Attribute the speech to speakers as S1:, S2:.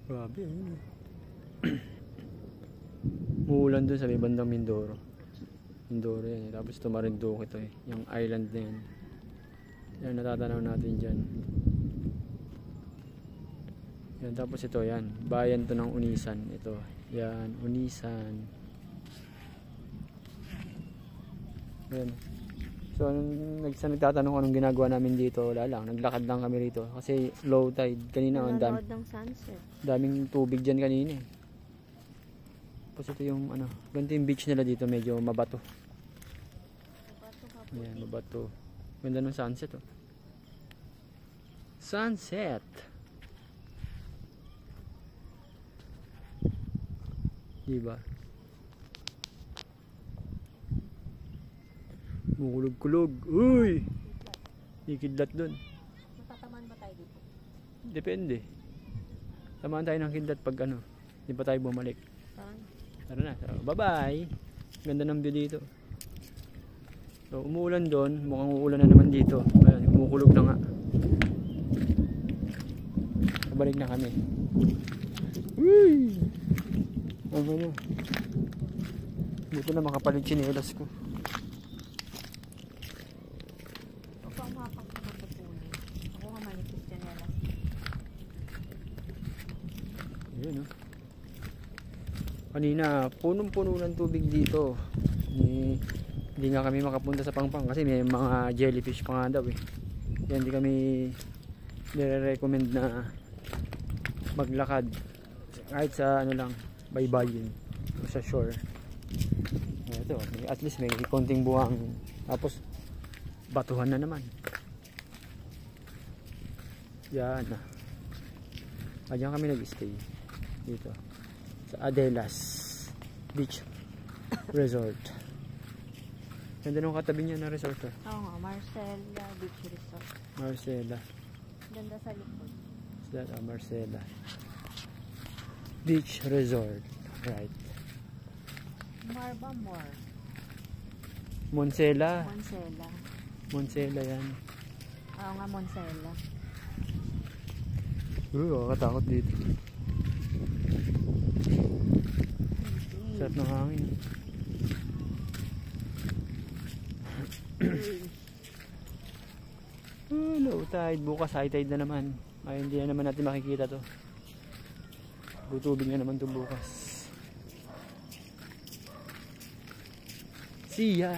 S1: Grabe. Muulan dun sa may bandang Mindoro. Mindoro yan. Tapos ito Marinduque ito eh. Yung island na yan. Yan natatanaw natin dyan. Yan, tapos ito yan. Bayan to ng Unisan. Ito. Yan. Unisan. Yan. So, nagtatanong anong ginagawa namin dito, wala lang. Naglakad lang kami rito. Kasi low tide. Kanina, ang dami.
S2: Ng sunset. Daming
S1: tubig dyan kanina eh. Tapos ito yung ano, ganito yung beach nila dito. Medyo mabato. Yan, mabato. Ganda ng sunset oh. Sunset! Diba? Mukulog-kulog. Uy! Ikidlat dun.
S2: Matatamaan ba tayo dito?
S1: Depende. Tamaan tayo ng kidlat pag ano. Hindi pa tayo bumalik. Tara na. So, bye-bye. Ganda ng view dito. So, umuulan doon. Mukhang uulan na naman dito. Ayan, kumukulog na nga. Balik na kami. Uy! Ano na? Dito na makapalit chinelas ko. Ayan o. Kanina, punong-puno ng tubig dito. Hindi nga kami makapunta sa Pangpang kasi may mga jellyfish pa nga daw eh. Kaya hindi kami nire-recommend na maglakad. Kahit sa ano lang, baybayin o sa shore. Ito, at least may konting buwang. Tapos, batuhan na naman. Yan na. Diyan kami nag-stay. Dito sa Adelas Beach Resort. Ganda nung katabi niya na resort eh.
S2: Oo nga, Marcela Beach Resort.
S1: Marcela.
S2: Ganda sa likod.
S1: Marcela Beach Resort. Right.
S2: Marbamor.
S1: Monsela.
S2: Monsela.
S1: Monsela yan.
S2: Oo nga, Monsela.
S1: Katakot dito. Sarap ng hangin. Low tide. Bukas high tide na naman. Ay, hindi na naman natin makikita to. Butubig na naman to bukas. See ya!